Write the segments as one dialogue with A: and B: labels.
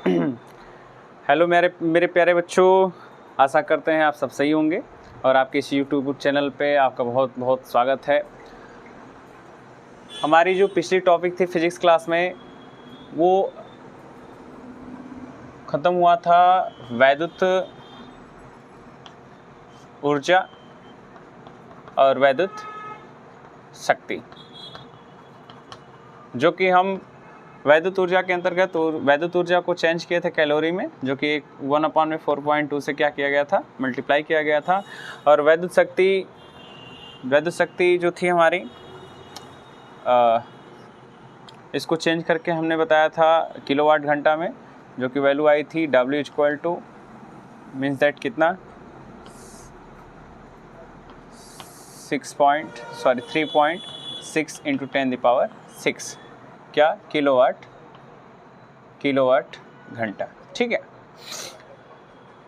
A: Hello मेरे प्यारे बच्चों, आशा करते हैं आप सब सही होंगे और आपके इस यूट्यूब चैनल पे आपका बहुत बहुत स्वागत है। हमारी जो पिछली टॉपिक थी फिजिक्स क्लास में, वो ख़त्म हुआ था वैद्युत ऊर्जा और वैद्युत शक्ति, जो कि हम वैद्युत ऊर्जा के अंतर्गत वैद्युत ऊर्जा को चेंज किए थे कैलोरी में, जो कि 1/4.2 से क्या किया गया था, मल्टीप्लाई किया गया था। और वैद्युत शक्ति जो थी हमारी, इसको चेंज करके हमने बताया था किलोवाट घंटा में, जो कि वैल्यू आई थी W मीन्स दैट कितना 3.6 इंटू 10⁶ क्या किलोवाट घंटा। ठीक है,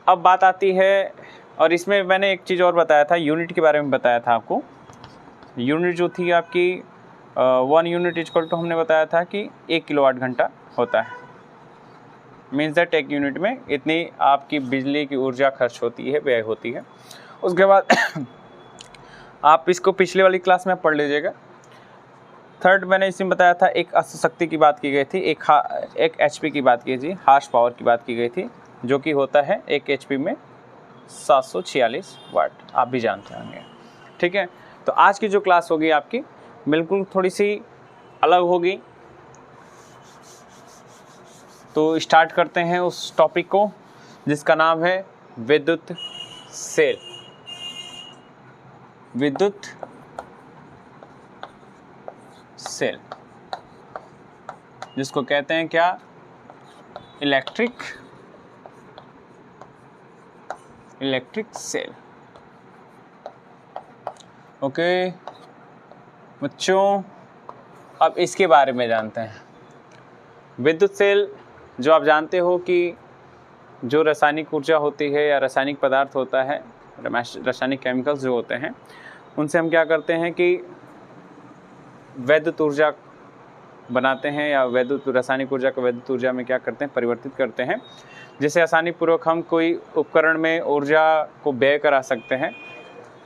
A: अब बात आती है, और इसमें मैंने एक चीज़ और बताया था, यूनिट के बारे में बताया था आपको। यूनिट जो थी आपकी 1 यूनिट इक्वल टू हमने बताया था कि 1 किलोवाट घंटा होता है। मीन्स दैट 1 यूनिट में इतनी आपकी बिजली की ऊर्जा खर्च होती है, व्यय होती है। उसके बाद आप इसको पिछले वाली क्लास में पढ़ लीजिएगा। थर्ड मैंने इसमें बताया था, एक अश्व शक्ति की बात की गई थी, एक HP की बात की थी, हार्स पावर की बात की गई थी, जो कि होता है 1 HP में 746 वाट, आप भी जानते होंगे। ठीक है, तो आज की जो क्लास होगी आपकी बिल्कुल थोड़ी सी अलग होगी। तो स्टार्ट करते हैं उस टॉपिक को जिसका नाम है विद्युत सेल। विद्युत सेल, जिसको कहते हैं क्या, इलेक्ट्रिक सेल। ओके बच्चों, अब इसके बारे में जानते हैं। विद्युत सेल, जो आप जानते हो कि जो रासायनिक ऊर्जा होती है या रासायनिक पदार्थ होता है, रासायनिक केमिकल्स जो होते हैं, उनसे हम क्या करते हैं कि वैद्युत ऊर्जा बनाते हैं, या वैद्युत रासायनिक ऊर्जा को वैद्युत ऊर्जा में क्या करते हैं, परिवर्तित करते हैं, जिससे आसानी पूर्वक हम कोई उपकरण में ऊर्जा को व्यय करा सकते हैं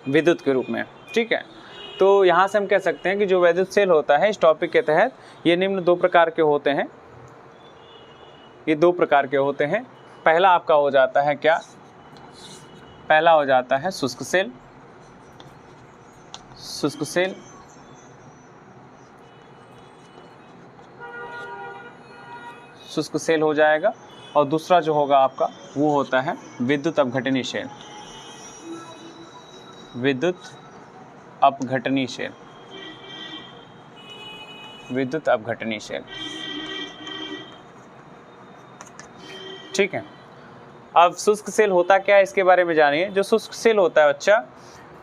A: विद्युत के रूप में। ठीक है, तो यहाँ से हम कह सकते हैं कि जो विद्युत सेल होता है, इस टॉपिक के तहत ये निम्न 2 प्रकार के होते हैं। ये 2 प्रकार के होते हैं। पहला आपका हो जाता है क्या, पहला हो जाता है शुष्क सेल। शुष्क सेल हो जाएगा, और दूसरा जो होगा आपका वो होता है विद्युत अपघटनी सेल। विद्युत अपघटनी सेल। ठीक है, अब शुष्क सेल होता क्या है इसके बारे में जानिए। जो शुष्क सेल होता है बच्चा,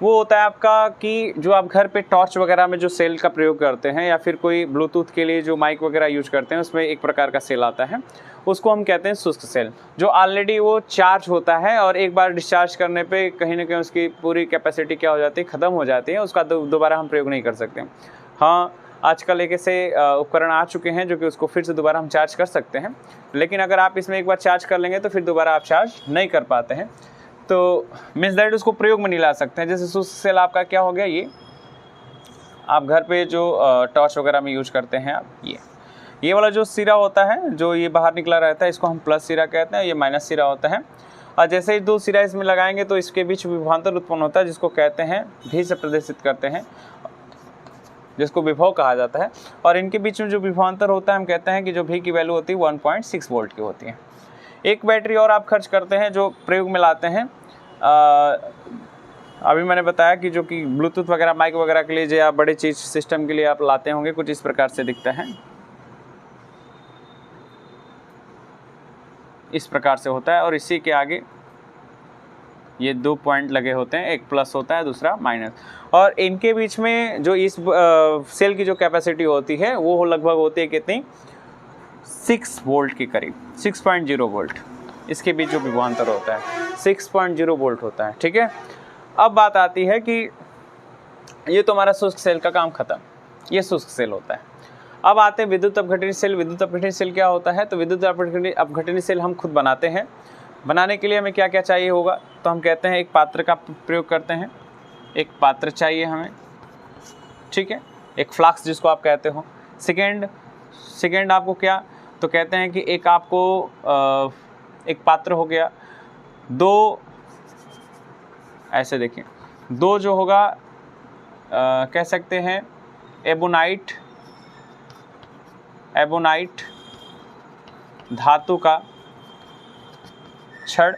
A: वो होता है आपका कि जो आप घर पे टॉर्च वगैरह में जो सेल का प्रयोग करते हैं, या फिर कोई ब्लूटूथ के लिए जो माइक वगैरह यूज करते हैं, उसमें एक प्रकार का सेल आता है, उसको हम कहते हैं शुष्क सेल। जो ऑलरेडी वो चार्ज होता है और एक बार डिस्चार्ज करने पे कहीं ना कहीं उसकी पूरी कैपेसिटी क्या हो जाती है, ख़त्म हो जाती है, उसका दोबारा हम प्रयोग नहीं कर सकते। हाँ, आजकल एक ऐसे उपकरण आ चुके हैं जो कि उसको फिर से दोबारा हम चार्ज कर सकते हैं, लेकिन अगर आप इसमें एक बार चार्ज कर लेंगे तो फिर दोबारा आप चार्ज नहीं कर पाते हैं, तो मीन्स दैट उसको प्रयोग में नहीं ला सकते हैं। जैसे शुष्क सेल आपका क्या हो गया, ये आप घर पे जो टॉर्च वगैरह में यूज करते हैं आप, ये वाला जो सिरा होता है, जो ये बाहर निकला रहता है, इसको हम प्लस सिरा कहते हैं, ये माइनस सिरा होता है। और जैसे ही 2 सिरा इसमें लगाएंगे तो इसके बीच विभवांतर उत्पन्न होता है, जिसको कहते हैं भी से प्रदर्शित करते हैं, जिसको विभव कहा जाता है। और इनके बीच में जो विभवांतर होता है, हम कहते हैं कि जो भी की वैल्यू होती है 1.6 वोल्ट की होती है। एक बैटरी और आप खर्च करते हैं जो प्रयोग में लाते हैं। अभी मैंने बताया कि जो कि ब्लूटूथ वगैरह, माइक वगैरह के लिए, या बड़े चीज़ सिस्टम के लिए आप लाते होंगे, कुछ इस प्रकार से दिखता है, इस प्रकार से होता है। और इसी के आगे ये 2 पॉइंट लगे होते हैं, एक प्लस होता है, दूसरा माइनस। और इनके बीच में जो इस सेल की जो कैपेसिटी होती है वो लगभग होती है कितनी, 6 वोल्ट के करीब, 6.0 वोल्ट। इसके बीच जो विभवांतर होता है 6.0 वोल्ट होता है। ठीक है, अब बात आती है कि ये तो हमारा शुष्क सेल का काम खत्म, ये शुष्क सेल होता है। अब आते हैं विद्युत अपघटनी सेल। विद्युत अपघटनी सेल क्या होता है? तो विद्युत अपघटनी सेल हम खुद बनाते हैं। बनाने के लिए हमें क्या क्या चाहिए होगा? तो हम कहते हैं एक पात्र का प्रयोग करते हैं, एक पात्र चाहिए हमें, ठीक है, एक फ्लास्क जिसको आप कहते हो। सेकेंड आपको क्या? तो कहते हैं कि एक आपको एक पात्र हो गया, दो ऐसे देखिए, दो जो होगा कह सकते हैं एबोनाइट धातु का छड़,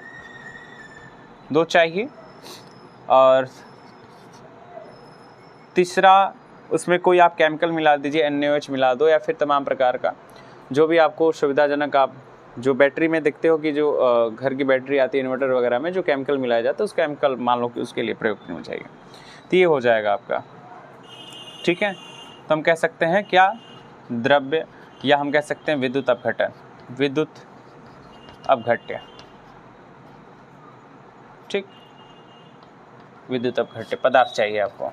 A: दो चाहिए। और तीसरा उसमें कोई आप केमिकल मिला दीजिए, NaOH मिला दो, या फिर तमाम प्रकार का जो भी आपको सुविधाजनक, आप जो बैटरी में देखते हो कि जो घर की बैटरी आती है इन्वर्टर वगैरह में, जो केमिकल मिलाया जाता है उस केमिकल मान लो कि उसके लिए प्रयोग करना चाहिए। तो ये हो जाएगा आपका, ठीक है। तो हम कह सकते हैं क्या? द्रव्य, या हम कह सकते हैं विद्युत अपघटन, विद्युत अपघट्य, ठीक। विद्युत अपघट्य पदार्थ चाहिए आपको,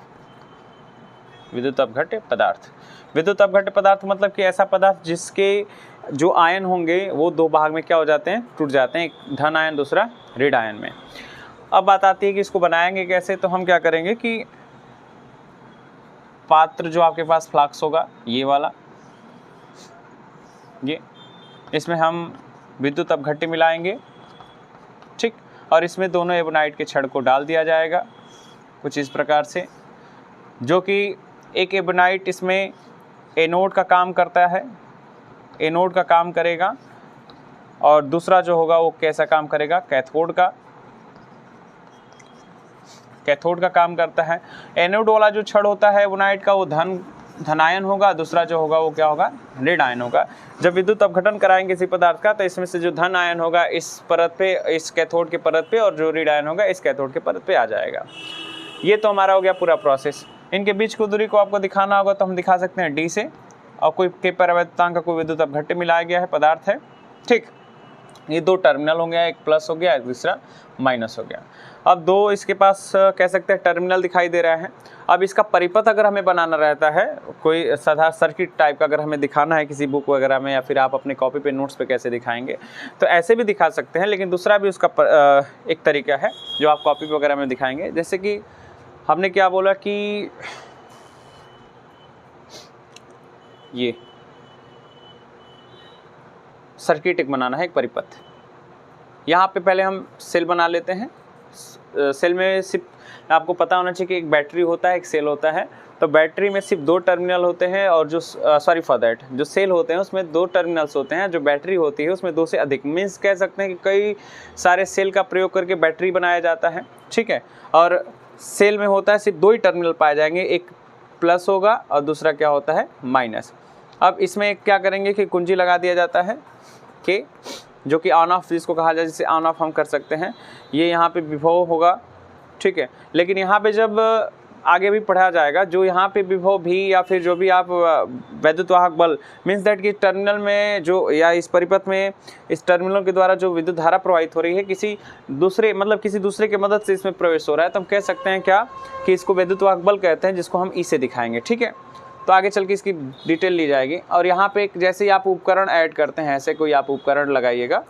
A: विद्युत अपघट्य पदार्थ। विद्युत अपघट्य पदार्थ मतलब कि ऐसा पदार्थ जिसके जो आयन होंगे वो दो भाग में क्या हो जाते हैं? टूट जाते हैं, एक धन आयन दूसरा ऋण आयन में। अब बात आती है कि इसको बनाएंगे कैसे। तो हम क्या करेंगे कि पात्र जो आपके पास फ्लास्क होगा, ये वाला, ये, इसमें हम विद्युत अपघट्य मिलाएंगे, ठीक। और इसमें दोनों एबोनाइट के छड़ को डाल दिया जाएगा कुछ इस प्रकार से, जो कि एक एबोनाइट इसमें एनोड का काम करता है, एनोड का काम करेगा, और दूसरा जो होगा वो कैसा काम करेगा? कैथोड का काम करता है। एनोड वाला जो छड़ होता है एबोनाइट का, वो धनायन होगा, दूसरा जो होगा वो क्या होगा? ऋण आयन होगा। जब विद्युत अपघटन कराएंगे किसी पदार्थ का, तो इसमें से जो धन आयन होगा इस परत पे, इस कैथोड के परत पे, और जो ऋण आयन होगा इस कैथोड के परत पे आ जाएगा। ये तो हमारा हो गया पूरा प्रोसेस। इनके बीच की दूरी को आपको दिखाना होगा तो हम दिखा सकते हैं D से, और कोई के परावर्तनांक का कोई विद्युत अपघट्य मिलाया गया है पदार्थ है, ठीक। ये दो टर्मिनल हो गया, एक प्लस हो गया, दूसरा माइनस हो गया। अब दो इसके पास कह सकते हैं टर्मिनल दिखाई दे रहा है। अब इसका परिपथ अगर हमें बनाना रहता है, कोई साधारण सर्किट टाइप का अगर हमें दिखाना है किसी बुक वगैरह में, या फिर आप अपने कॉपी पे नोट्स पे कैसे दिखाएंगे, तो ऐसे भी दिखा सकते हैं। लेकिन दूसरा भी उसका एक तरीका है जो आप कॉपी वगैरह में दिखाएंगे। जैसे कि हमने क्या बोला कि ये सर्किट एक बनाना है, एक परिपथ। यहाँ पे पहले हम सेल बना लेते हैं। सेल में सिर्फ आपको पता होना चाहिए कि एक बैटरी होता है, एक सेल होता है। तो बैटरी में सिर्फ दो टर्मिनल होते हैं, और जो जो सेल होते हैं उसमें दो टर्मिनल्स होते हैं। जो बैटरी होती है उसमें दो से अधिक, मीन्स कह सकते हैं कि कई सारे सेल का प्रयोग करके बैटरी बनाया जाता है, ठीक है। और सेल में होता है सिर्फ दो ही टर्मिनल पाए जाएंगे, एक प्लस होगा और दूसरा क्या होता है? माइनस। अब इसमें क्या करेंगे कि कुंजी लगा दिया जाता है के, जो कि ऑन ऑफ जिसको कहा जाए, जिसे ऑन ऑफ हम कर सकते हैं। ये यहाँ पे विभव होगा, ठीक है। लेकिन यहाँ पे जब आगे भी पढ़ा जाएगा, जो यहाँ पे विभव भी, या फिर जो भी आप वैद्युत वाहक बल, मीन्स दैट कि टर्मिनल में जो, या इस परिपथ में इस टर्मिनल के द्वारा जो विद्युत धारा प्रवाहित हो रही है, किसी दूसरे के मदद से इसमें प्रवेश हो रहा है, तो हम कह सकते हैं क्या कि इसको वैद्युत वाहक बल कहते हैं, जिसको हम ई से दिखाएंगे, ठीक है। तो आगे चल के इसकी डिटेल ली जाएगी। और यहाँ पे जैसे ही आप उपकरण ऐड करते हैं, ऐसे कोई आप उपकरण लगाइएगा,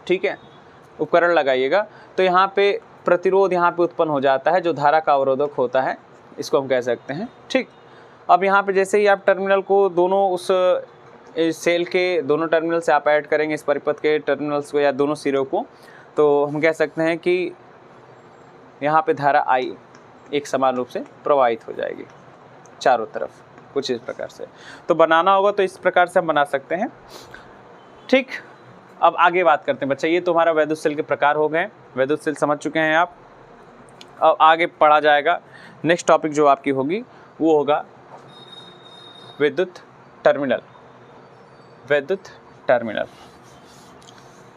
A: ठीक है, उपकरण लगाइएगा, तो यहाँ पे प्रतिरोध यहाँ पे उत्पन्न हो जाता है, जो धारा का अवरोधक होता है, इसको हम कह सकते हैं, ठीक। अब यहाँ पे जैसे ही आप टर्मिनल को दोनों उस सेल के दोनों टर्मिनल से आप ऐड करेंगे, इस परिपथ के टर्मिनल्स को या दोनों सिरों को, तो हम कह सकते हैं कि यहाँ पे धारा I एक समान रूप से प्रवाहित हो जाएगी चारों तरफ, कुछ इस प्रकार से। तो बनाना होगा तो इस प्रकार से हम बना सकते हैं, ठीक। अब आगे बात करते हैं बच्चा। ये तो हमारा वैद्युत सेल के प्रकार हो गए, वैद्युत सेल समझ चुके हैं आप। अब आगे पढ़ा जाएगा, नेक्स्ट टॉपिक जो आपकी होगी वो होगा विद्युत टर्मिनल। विद्युत टर्मिनल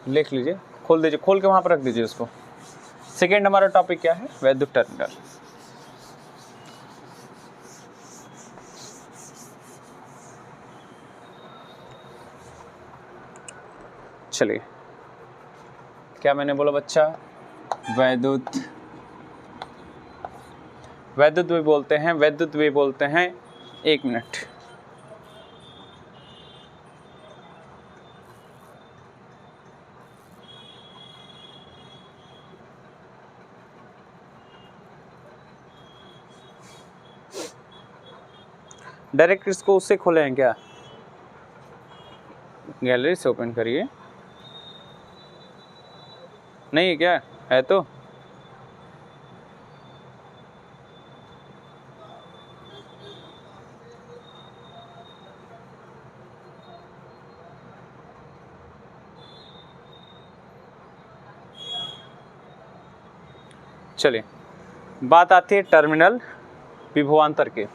A: लिख लीजिए, खोल दीजिए, खोल के वहाँ पर रख दीजिए उसको। सेकेंड हमारा टॉपिक क्या है? वैद्युत टर्मिनल। चलिए, क्या मैंने बोला बच्चा? वैद्युत भी बोलते हैं, एक मिनट, डायरेक्ट इसको उससे खोले हैं क्या? गैलरी से ओपन करिए। नहीं है क्या? है तो चलिए, बात आती है टर्मिनल विभवांतर के।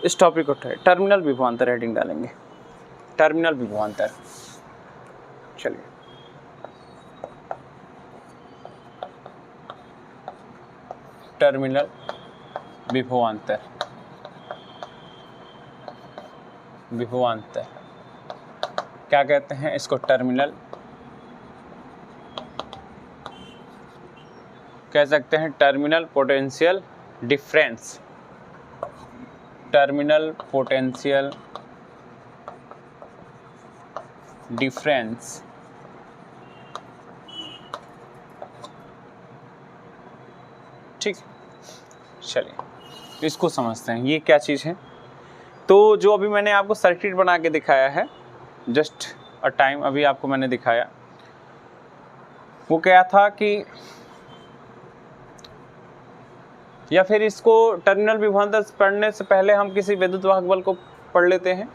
A: इस टॉपिक को टर्मिनल विभवांतर हेडिंग डालेंगे, टर्मिनल विभवांतर। चलिए, टर्मिनल विभवांतर, विभवांतर क्या कहते हैं इसको? टर्मिनल कह सकते हैं, terminal potential difference, terminal potential difference. ठीक, चलिए इसको समझते हैं ये क्या चीज़ है। तो जो अभी मैंने आपको सर्किट बना के दिखाया है, जस्ट अ टाइम अभी आपको मैंने दिखाया, वो क्या था कि, या फिर इसको टर्मिनल विभवांतर पढ़ने से पहले हम किसी विद्युत वाहक बल को पढ़ लेते हैं,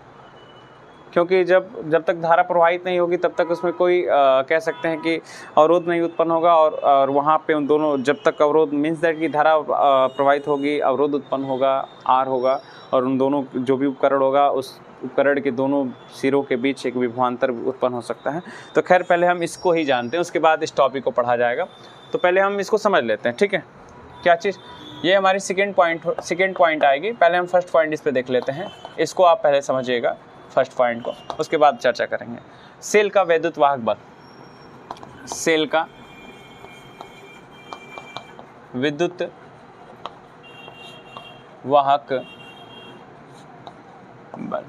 A: क्योंकि जब तक धारा प्रवाहित नहीं होगी तब तक उसमें कोई कह सकते हैं कि अवरोध नहीं उत्पन्न होगा, और वहाँ पे उन दोनों, जब तक अवरोध मीन्स दैट कि धारा प्रवाहित होगी, अवरोध उत्पन्न होगा, आर होगा, और उन दोनों जो भी उपकरण होगा उस उपकरण के दोनों सिरों के बीच एक विभवांतर उत्पन्न हो सकता है। तो खैर पहले हम इसको ही जानते हैं, उसके बाद इस टॉपिक को पढ़ा जाएगा। तो पहले हम इसको समझ लेते हैं, ठीक है? क्या चीज़ ये हमारी सेकेंड पॉइंट आएगी। पहले हम फर्स्ट पॉइंट इस पे देख लेते हैं, इसको आप पहले समझिएगा फर्स्ट पॉइंट को, उसके बाद चर्चा करेंगे। सेल का विद्युत वाहक बल, सेल का विद्युत वाहक बल,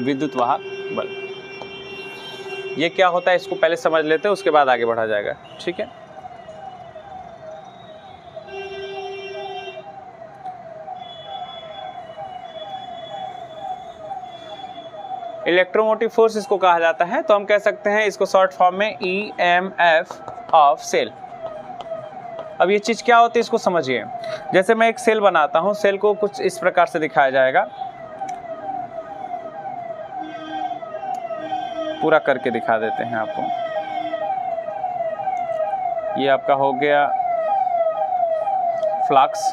A: विद्युत वाहक बल ये क्या होता है इसको पहले समझ लेते हैं, उसके बाद आगे बढ़ा जाएगा, ठीक है? इलेक्ट्रोमोटिव फोर्स इसको कहा जाता है, तो हम कह सकते हैं इसको शॉर्ट फॉर्म में EMF ऑफ सेल। अब ये चीज़ क्या होती है इसको समझिए। जैसे मैं एक सेल बनाता हूँ, सेल को कुछ इस प्रकार से दिखाया जाएगा, पूरा करके दिखा देते हैं आपको। ये आपका हो गया फ्लक्स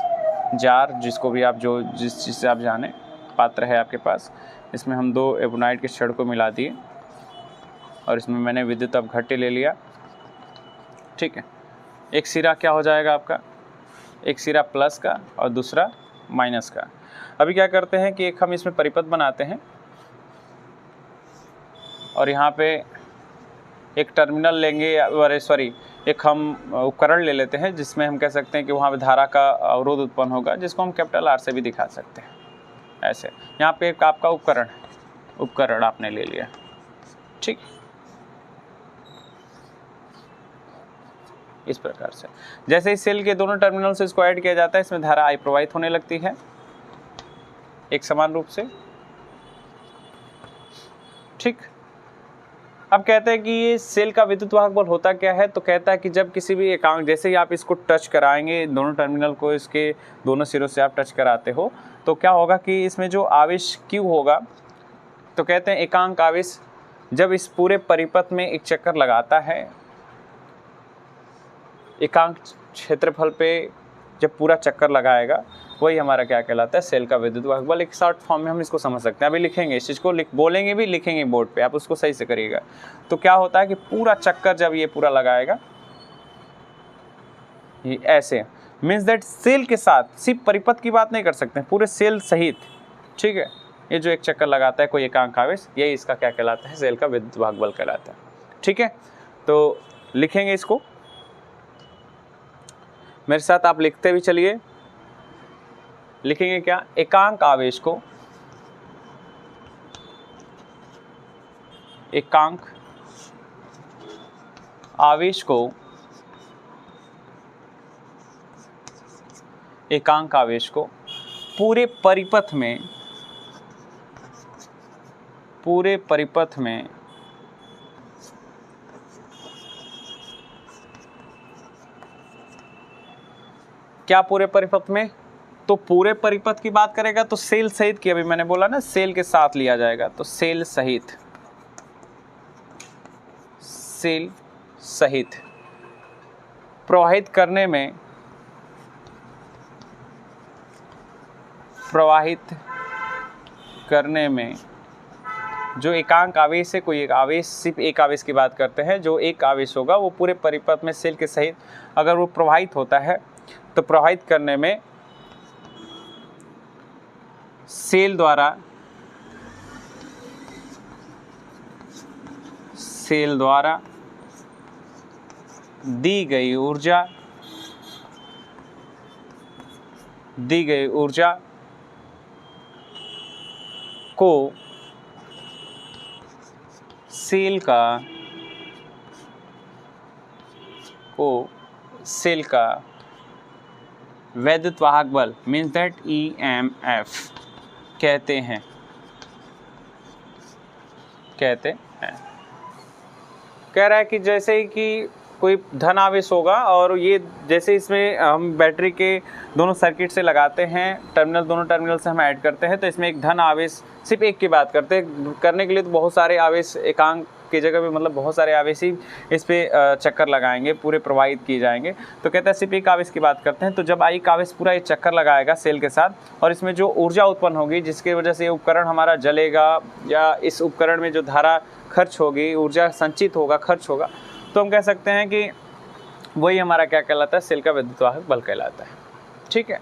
A: जार, जिसको भी आप जिस चीज़ से आप जाने, पात्र है आपके पास। इसमें हम 2 एबोनाइट के छड़ को मिला दिए और इसमें मैंने विद्युत अपघट्य ले लिया, ठीक है? एक सिरा क्या हो जाएगा आपका, एक सिरा प्लस का और दूसरा माइनस का। अभी क्या करते हैं कि एक हम इसमें परिपथ बनाते हैं और यहाँ पे एक टर्मिनल लेंगे, एक हम उपकरण ले लेते हैं जिसमें हम कह सकते हैं कि वहाँ पे धारा का अवरोध उत्पन्न होगा, जिसको हम कैपिटल R से भी दिखा सकते हैं। ऐसे यहाँ पे एक आपका उपकरण आपने ले लिया, ठीक? इस प्रकार से जैसे इस सेल के दोनों टर्मिनल से इसको ऐड किया जाता है, इसमें धारा I प्रवाहित होने लगती है एक समान रूप से, ठीक? अब कहते हैं कि ये सेल का विद्युत वाहक बल होता क्या है, तो कहता है कि जब किसी भी एकांक, जैसे ही आप इसको टच कराएंगे, दोनों टर्मिनल को इसके दोनों सिरों से आप टच कराते हो, तो क्या होगा कि इसमें जो आवेश Q होगा, तो कहते हैं एकांक आवेश जब इस पूरे परिपथ में एक चक्कर लगाता है, एकांक क्षेत्रफल पे जब पूरा चक्कर लगाएगा, वही हमारा क्या कहलाता है, सेल का विद्युत वाहक बल। एक शॉर्ट फॉर्म में हम इसको समझ सकते हैं। अभी लिखेंगे इस चीज़ को, बोलेंगे भी, लिखेंगे बोर्ड पे, आप उसको सही से करिएगा। तो क्या होता है कि पूरा चक्कर जब ये पूरा लगाएगा, ये ऐसे मीन्स दैट सेल के साथ, सिर्फ परिपथ की बात नहीं कर सकते, पूरे सेल सहित, ठीक है? ये जो एक चक्कर लगाता है कोई एकांक आवेश, यही इसका क्या कहलाता है, सेल का विद्युत वाहक बल कहलाता है, ठीक है? तो लिखेंगे इसको, मेरे साथ आप लिखते भी चलिए। लिखेंगे क्या, एकांक आवेश को, एकांक आवेश को, एकांक आवेश को पूरे परिपथ में क्या पूरे परिपथ में, तो पूरे परिपथ की बात करेगा तो सेल सहित की, अभी मैंने बोला ना सेल के साथ लिया जाएगा, तो सेल सहित प्रवाहित करने में जो एकांक आवेश है, कोई एक आवेश, सिर्फ एक आवेश की बात करते हैं, जो एक आवेश होगा वो पूरे परिपथ में सेल के सहित अगर वो प्रवाहित होता है तो प्रवाहित करने में सेल द्वारा दी गई ऊर्जा को सेल का वैद्युत वाहक बल मीन्स दैट EMF कहते हैं। कह रहा है कि जैसे ही कि कोई धन आवेश होगा और ये जैसे इसमें हम बैटरी के दोनों सर्किट से लगाते हैं, दोनों टर्मिनल से हम ऐड करते हैं, तो इसमें एक धन आवेश, सिर्फ एक की बात करते हैं, करने के लिए तो बहुत सारे आवेश एकांक की जगह पे मतलब बहुत सारे आवेश ही इस पे चक्कर लगाएंगे, पूरे प्रवाहित किए जाएंगे। तो कहता है सिर्फ एक आवेश की बात करते हैं। तो जब एक आवेश पूरा ये चक्कर लगाएगा सेल के साथ और इसमें जो ऊर्जा उत्पन्न होगी जिसकी वजह से ये उपकरण हमारा जलेगा या इस उपकरण में जो धारा खर्च होगी, ऊर्जा संचित होगा, खर्च होगा, तो हम कह सकते हैं कि वही हमारा क्या कहलाता है, सेल का विद्युत वाहक बल कहलाता है। ठीक है,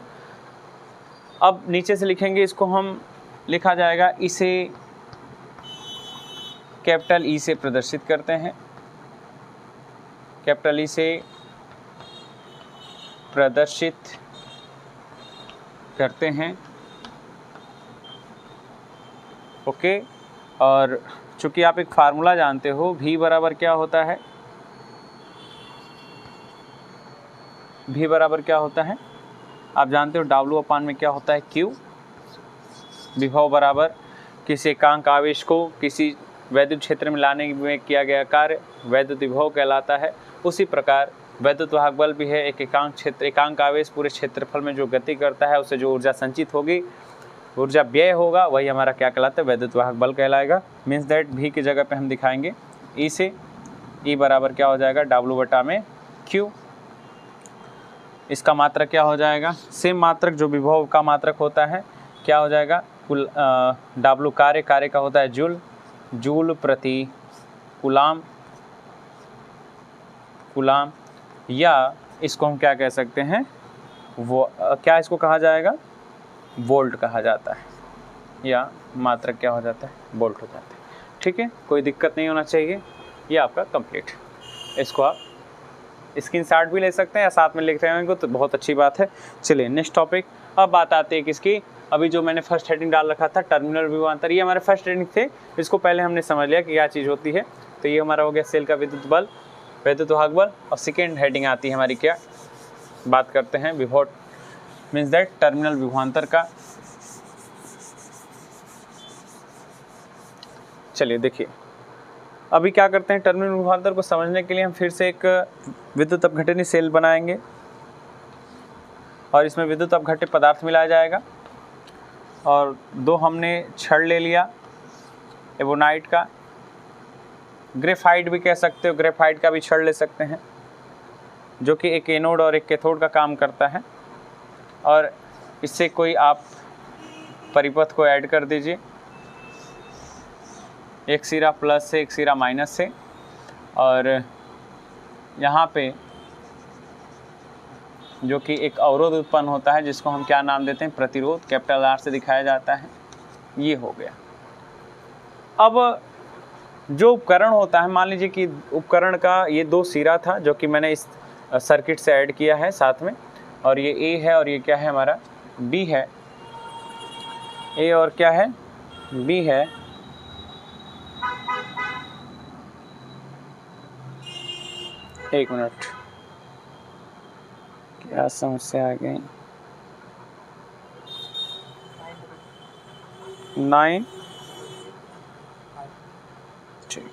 A: अब नीचे से लिखेंगे इसको, हम लिखा जाएगा, इसे कैपिटल ई से प्रदर्शित करते हैं, कैपिटल ई से प्रदर्शित करते हैं। ओके, और चूंकि आप एक फार्मूला जानते हो, V बराबर क्या होता है, V बराबर क्या होता है आप जानते हो, W अपान में क्या होता है, Q। विभव बराबर किसी एकांक आवेश को किसी वैद्युत क्षेत्र में लाने में किया गया कार्य वैद्युत विभव कहलाता है। उसी प्रकार वैद्युत वाहक बल भी है, एक एकांक आवेश पूरे क्षेत्रफल में जो गति करता है, उससे जो ऊर्जा संचित होगी, ऊर्जा व्यय होगा, वही हमारा क्या कहलाता है, वैद्युत वाहक बल कहलाएगा। मीन्स दैट V की जगह पे हम दिखाएंगे E से, E बराबर क्या हो जाएगा, W बटा में Q। इसका मात्रक क्या हो जाएगा, सेम मात्रक जो विभव का मात्रक होता है, क्या हो जाएगा, W कार्य का होता है जूल प्रति कूलाम, या इसको हम क्या कह सकते हैं, वो क्या इसको कहा जाएगा, वोल्ट कहा जाता है, या मात्रक क्या हो जाता है, वोल्ट हो जाता है। ठीक है, कोई दिक्कत नहीं होना चाहिए। ये आपका कंप्लीट, इसको आप स्क्रीनशॉट भी ले सकते हैं या साथ में लिख रहे होंगे तो बहुत अच्छी बात है। चलिए नेक्स्ट टॉपिक, अब बात आती है किसकी, अभी जो मैंने फर्स्ट हेडिंग डाल रखा था टर्मिनल विभवांतर, ये हमारे फर्स्ट हेडिंग थे, इसको पहले हमने समझ लिया कि क्या चीज़ होती है। तो ये हमारा हो गया सेल का विद्युत वाहक बल। और सेकेंड हेडिंग आती है हमारी, क्या बात करते हैं, विभव मीन्स दैट टर्मिनल विभवांतर का। चलिए देखिए, अभी क्या करते हैं, टर्मिनल विभवांतर को समझने के लिए हम फिर से एक विद्युत अपघटनी सेल बनाएंगे और इसमें विद्युत अपघट्य पदार्थ मिलाया जाएगा। और दो हमने छड़ ले लिया एबोनाइट का, ग्रेफाइट भी कह सकते हो, ग्रेफाइट का भी छड़ ले सकते हैं, जो कि एक एनोड और एक कैथोड का काम करता है। और इससे कोई आप परिपथ को ऐड कर दीजिए, एक सिरा प्लस से एक सिरा माइनस से, और यहाँ पे जो कि एक अवरोध उत्पन्न होता है जिसको हम क्या नाम देते हैं, प्रतिरोध, कैपिटल R से दिखाया जाता है। ये हो गया। अब जो उपकरण होता है, मान लीजिए कि उपकरण का ये दो सिरा था जो कि मैंने इस सर्किट से ऐड किया है साथ में, और ये A है और ये क्या है हमारा B है, A और क्या है B है। एक मिनट, क्या समस्या आ गई, 9 ठीक।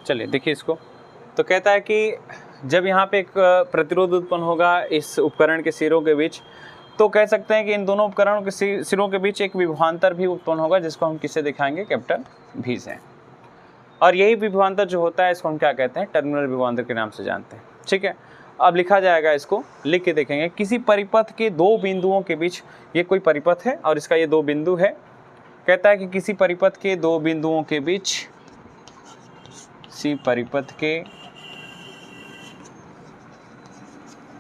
A: चलिए देखिए इसको। तो कहता है कि जब यहाँ पे एक प्रतिरोध उत्पन्न होगा इस उपकरण के सिरों के बीच, तो कह सकते हैं कि इन दोनों उपकरणों के सिरों के बीच एक विभवांतर भी उत्पन्न होगा, जिसको हम किससे दिखाएंगे, कैपिटल भी से। और यही विभवांतर जो होता है इसको हम क्या कहते हैं, टर्मिनल विभवांतर के नाम से जानते हैं। ठीक है, अब लिखा जाएगा, इसको लिख के देखेंगे। किसी परिपथ के दो बिंदुओं के बीच, ये कोई परिपथ है और इसका ये दो बिंदु है। कहता है कि किसी परिपथ के दो बिंदुओं के बीच, किसी परिपथ के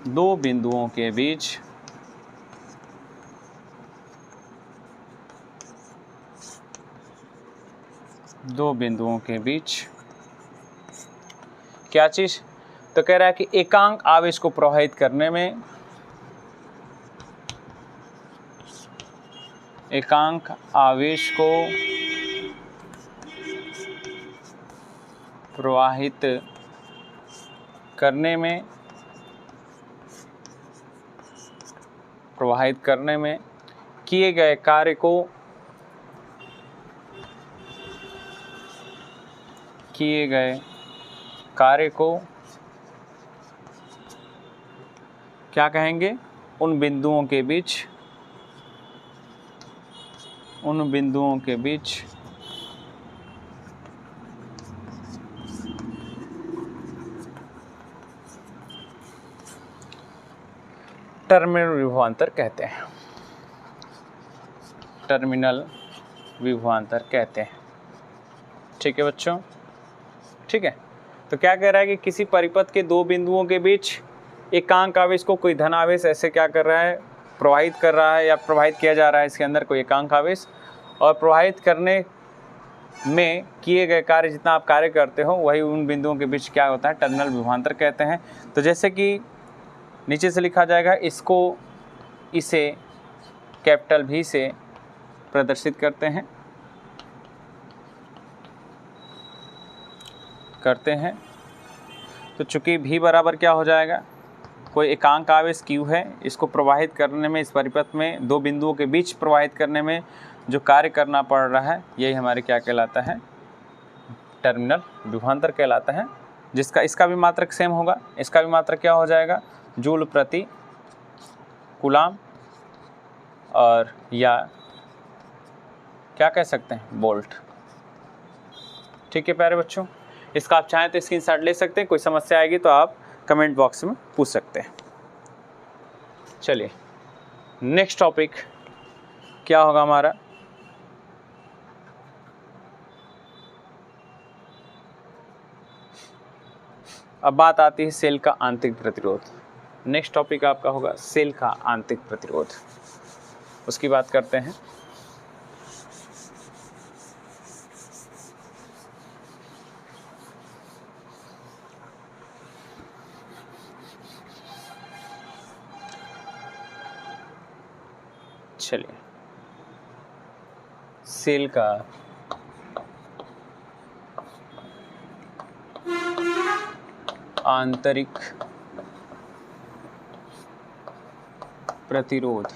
A: दो बिंदुओं के बीच क्या चीज, तो कह रहा है कि एकांक आवेश को प्रवाहित करने में, एकांक आवेश को प्रवाहित करने में किए गए कार्य को क्या कहेंगे, उन बिंदुओं के बीच टर्मिनल विभवांतर कहते हैं। टर्मिनल विभवांतर कहते हैं। ठीक है बच्चों, ठीक है। तो क्या कह रहा है कि किसी परिपथ के दो बिंदुओं के बीच एकांक आवेश को कोई धन आवेश ऐसे क्या कर रहा है, प्रवाहित कर रहा है या प्रवाहित किया जा रहा है इसके अंदर कोई एकांक आवेश, और प्रवाहित करने में किए गए कार्य, जितना आप कार्य करते हो वही उन बिंदुओं के बीच क्या होता है, टर्मिनल विभवांतर कहते हैं। तो जैसे कि नीचे से लिखा जाएगा, इसे कैपिटल भी से प्रदर्शित करते हैं। तो चूंकि भी बराबर क्या हो जाएगा, कोई एकांक आवेश Q है, इसको प्रवाहित करने में, इस परिपथ में दो बिंदुओं के बीच प्रवाहित करने में जो कार्य करना पड़ रहा है, यही हमारे क्या कहलाता है, टर्मिनल विभवांतर कहलाता है। जिसका इसका भी मात्रक सेम होगा, इसका भी मात्रक क्या हो जाएगा, जूल प्रति कूलाम, और या क्या कह सकते हैं, वोल्ट। ठीक है प्यारे बच्चों, इसका आप चाहें तो स्क्रीनशॉट ले सकते हैं। कोई समस्या आएगी तो आप कमेंट बॉक्स में पूछ सकते हैं। चलिए नेक्स्ट टॉपिक क्या होगा हमारा, अब बात आती है सेल का आंतरिक प्रतिरोध। नेक्स्ट टॉपिक आपका होगा सेल का आंतरिक प्रतिरोध, उसकी बात करते हैं। चलिए, सेल का आंतरिक प्रतिरोध,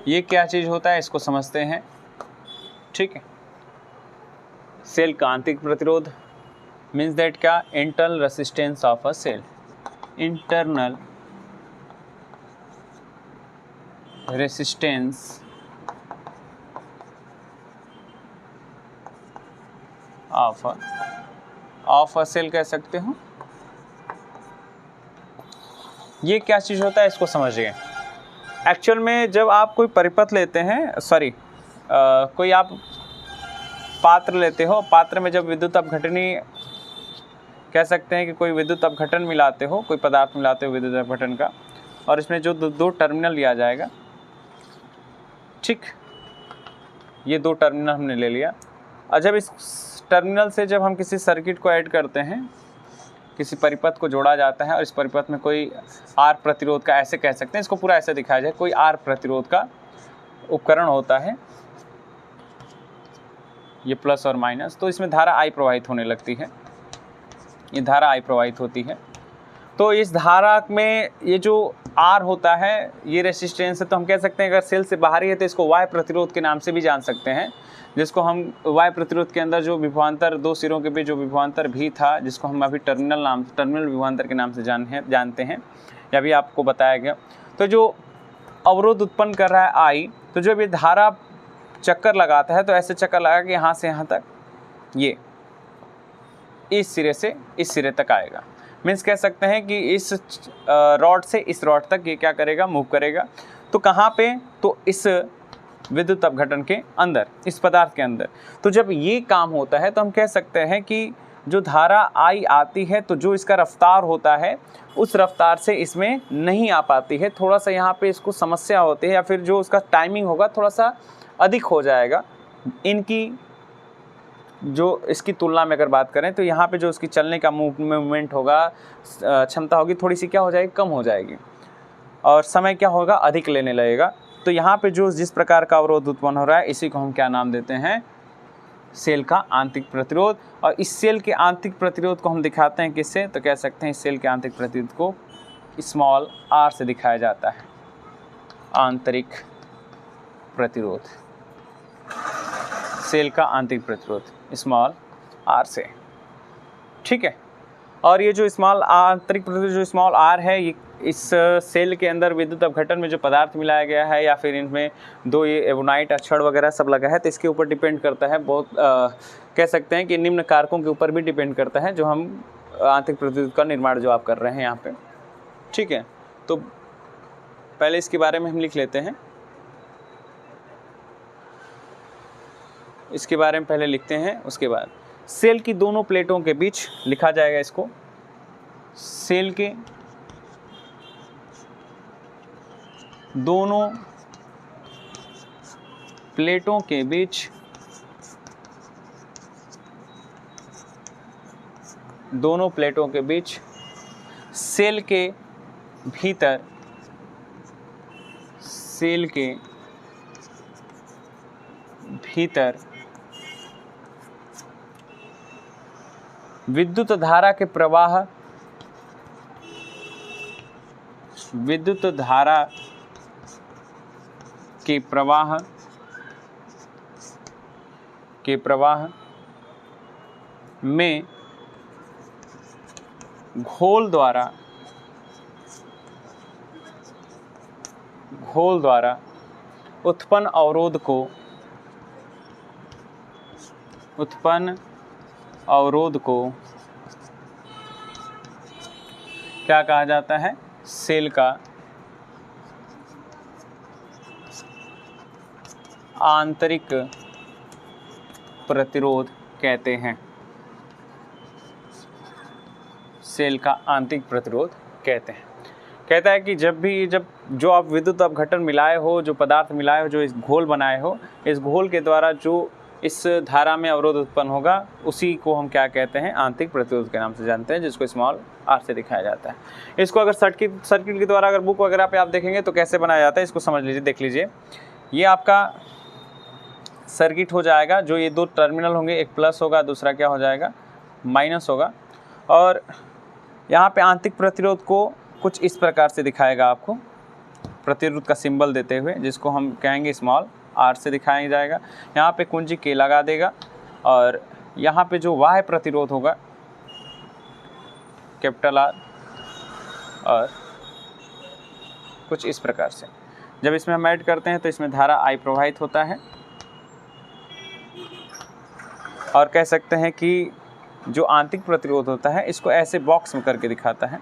A: ये क्या चीज होता है इसको समझते हैं। ठीक है, सेल का आंतरिक प्रतिरोध मीन्स दैट क्या, internal resistance of a cell, internal resistance of a cell कह सकते हो। ये क्या चीज़ होता है इसको समझिए। एक्चुअल में जब आप कोई परिपथ लेते हैं, कोई आप पात्र लेते हो, पात्र में जब विद्युत अपघटनी कह सकते हैं कि कोई विद्युत अपघटन मिलाते हो, कोई पदार्थ मिलाते हो विद्युत अपघटन का, और इसमें जो दो टर्मिनल लिया जाएगा, ठीक, ये दो टर्मिनल हमने ले लिया, और जब इस टर्मिनल से जब हम किसी सर्किट को ऐड करते हैं, किसी परिपथ को जोड़ा जाता है, और इस परिपथ में कोई आर प्रतिरोध का, ऐसे कह सकते हैं इसको, पूरा ऐसे दिखाया जाए, कोई आर प्रतिरोध का उपकरण होता है, ये प्लस और माइनस, तो इसमें धारा I प्रवाहित होने लगती है, ये धारा I प्रवाहित होती है। तो इस धारा में ये जो R होता है ये रेसिस्टेंस है, तो हम कह सकते हैं अगर सेल से बाहरी है तो इसको Y प्रतिरोध के नाम से भी जान सकते हैं, जिसको हम Y प्रतिरोध के अंदर जो विभवांतर दो सिरों के बीच जो विभवांतर भी था, जिसको हम अभी टर्मिनल विभवांतर के नाम से जानते हैं, या भी आपको बताया गया। तो जो अवरोध उत्पन्न कर रहा है I, तो जब ये धारा चक्कर लगाता है तो ऐसे चक्कर लगा कि यहाँ से यहाँ तक, ये इस सिरे से इस सिरे तक आएगा। मीन्स कह सकते हैं कि इस रॉड से इस रॉड तक ये क्या करेगा, मूव करेगा। तो कहाँ पे, तो इस विद्युत अपघटन के अंदर, इस पदार्थ के अंदर। तो जब ये काम होता है तो हम कह सकते हैं कि जो धारा I आती है तो जो इसका रफ्तार होता है उस रफ्तार से इसमें नहीं आ पाती है, थोड़ा सा यहाँ पे इसको समस्या होती है, या फिर जो उसका टाइमिंग होगा थोड़ा सा अधिक हो जाएगा इनकी जो इसकी तुलना में अगर बात करें। तो यहाँ पे जो उसकी चलने का मूवमेंट होगा, क्षमता होगी, थोड़ी सी क्या हो जाएगी, कम हो जाएगी, और समय क्या होगा, अधिक लेने लगेगा। तो यहाँ पे जो जिस प्रकार का अवरोध उत्पन्न हो रहा है इसी को हम क्या नाम देते हैं, सेल का आंतरिक प्रतिरोध। और इस सेल के आंतरिक प्रतिरोध को हम दिखाते हैं किससे, तो कह सकते हैं इस सेल के आंतरिक प्रतिरोध को स्मॉल r से दिखाया जाता है, आंतरिक प्रतिरोध, सेल का आंतरिक प्रतिरोध स्मॉल r से, ठीक है। और ये जो स्मॉल आंतरिक प्रतिरोध जो स्मॉल r है, ये इस सेल के अंदर विद्युत अपघटन में जो पदार्थ मिलाया गया है, या फिर इनमें दो ये एवोनाइट छड़ वगैरह सब लगा है, तो इसके ऊपर डिपेंड करता है, बहुत कह सकते हैं कि निम्न कारकों के ऊपर भी डिपेंड करता है जो हम आंतरिक प्रतिरोध का निर्माण जो आप कर रहे हैं यहाँ पे, ठीक है। तो पहले इसके बारे में हम लिख लेते हैं, इसके बारे में पहले लिखते हैं, उसके बाद सेल की दोनों प्लेटों के बीच लिखा जाएगा इसको, सेल के दोनों प्लेटों के बीच, दोनों प्लेटों के बीच सेल के भीतर, सेल के भीतर विद्युत धारा के प्रवाह, विद्युत धारा के प्रवाह में घोल द्वारा उत्पन्न अवरोध को क्या कहा जाता है, सेल का आंतरिक प्रतिरोध कहते हैं, सेल का आंतरिक प्रतिरोध कहते हैं। कहता है कि जब जो आप विद्युत अपघटन मिलाए हो, जो पदार्थ मिलाए हो, जो इस घोल बनाए हो, इस घोल के द्वारा जो इस धारा में अवरोध उत्पन्न होगा उसी को हम क्या कहते हैं, आंतरिक प्रतिरोध के नाम से जानते हैं, जिसको स्मॉल r से दिखाया जाता है। इसको अगर सर्किट के द्वारा अगर बुक वगैरह पे आप देखेंगे तो कैसे बनाया जाता है, इसको समझ लीजिए, देख लीजिए। ये आपका सर्किट हो जाएगा, जो ये दो टर्मिनल होंगे, एक प्लस होगा, दूसरा क्या हो जाएगा, माइनस होगा। और यहाँ पे आंतरिक प्रतिरोध को कुछ इस प्रकार से दिखाएगा आपको, प्रतिरोध का सिंबल देते हुए, जिसको हम कहेंगे स्मॉल r से दिखाया जाएगा। यहाँ पे कुंजी K लगा देगा, और यहाँ पे जो बाह्य प्रतिरोध होगा कैपिटल R, और कुछ इस प्रकार से। जब इसमें हम ऐड करते हैं तो इसमें धारा I प्रवाहित होता है, और कह सकते हैं कि जो आंतरिक प्रतिरोध होता है इसको ऐसे बॉक्स में करके दिखाता है,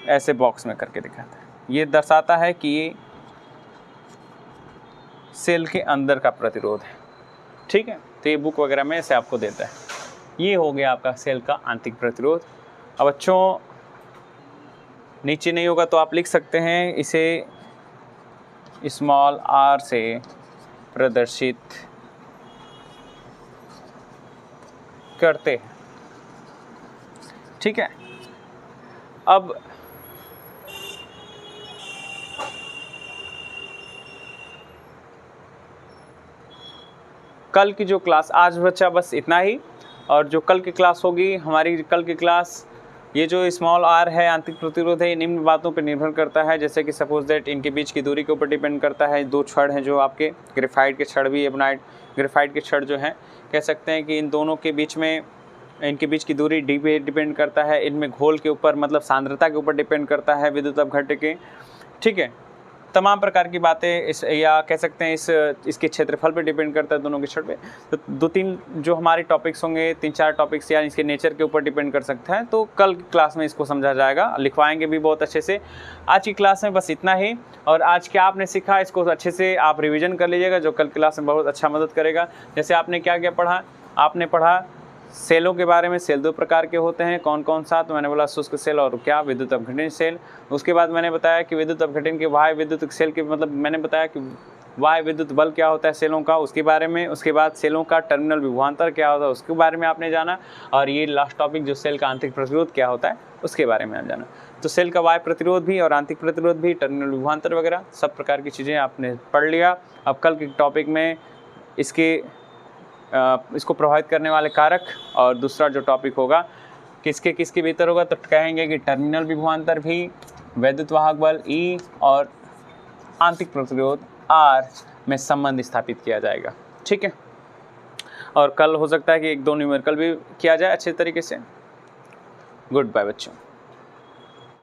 A: ऐसे बॉक्स में करके दिखाता है। ये दर्शाता है कि ये सेल के अंदर का प्रतिरोध है, ठीक है। तो ये बुक वगैरह में ऐसे आपको देता है। ये हो गया आपका सेल का आंतरिक प्रतिरोध। अब बच्चों नीचे नहीं होगा तो आप लिख सकते हैं, इसे स्मॉल r से प्रदर्शित करते हैं, ठीक है। अब कल की जो क्लास, आज बच्चा बस इतना ही, और जो कल की क्लास होगी हमारी, कल की क्लास ये जो स्मॉल आर है, आंतरिक प्रतिरोध है, निम्न बातों पर निर्भर करता है, जैसे कि सपोज दैट इनके बीच की दूरी के ऊपर डिपेंड करता है। दो छड़ हैं जो आपके ग्रेफाइट के छड़ भी, एबोनाइट ग्रेफाइट के छड़ जो हैं, कह सकते हैं कि इन दोनों के बीच में, इनके बीच की दूरी डी पे डिपेंड करता है। इनमें घोल के ऊपर मतलब सांद्रता के ऊपर डिपेंड करता है विद्युत अपघट्य के, ठीक है। तमाम प्रकार की बातें इस, या कह सकते हैं इसके क्षेत्रफल पे डिपेंड करता है दोनों के छड़ पे। तो 2-3 जो हमारे टॉपिक्स होंगे, 3-4 टॉपिक्स या इसके नेचर के ऊपर डिपेंड कर सकता है। तो कल की क्लास में इसको समझा जाएगा, लिखवाएंगे भी बहुत अच्छे से। आज की क्लास में बस इतना ही, और आज क्या आपने सीखा इसको अच्छे से आप रिविज़न कर लीजिएगा, जो कल क्लास में बहुत अच्छा मदद करेगा। जैसे आपने क्या क्या पढ़ा, आपने पढ़ा सेलों के बारे में। सेल 2 प्रकार के होते हैं, कौन कौन सा? तो मैंने बोला शुष्क सेल और क्या, विद्युत अपघटन सेल। उसके बाद मैंने बताया कि विद्युत अपघटन के बाह्य विद्युत सेल के मतलब मैंने बताया कि बाह्य विद्युत बल क्या होता है सेलों का, उसके बारे में। उसके बाद सेलों का टर्मिनल विभवांतर क्या होता है उसके बारे में आपने जाना, और ये लास्ट टॉपिक जो सेल का आंतरिक प्रतिरोध क्या होता है उसके बारे में आप जाना। तो सेल का बाह्य प्रतिरोध भी और आंतरिक प्रतिरोध भी, टर्मिनल विभवांतर वगैरह सब प्रकार की चीज़ें आपने पढ़ लिया। अब कल के टॉपिक में इसको प्रभावित करने वाले कारक, और दूसरा जो टॉपिक होगा किसके भीतर होगा, तो कहेंगे कि टर्मिनल विभवांतर भी, वैद्युत वाहक बल E और आंतरिक प्रतिरोध R में संबंध स्थापित किया जाएगा, ठीक है। और कल हो सकता है कि 1-2 न्यूमेरिकल भी किया जाए अच्छे तरीके से। गुड बाय बच्चों।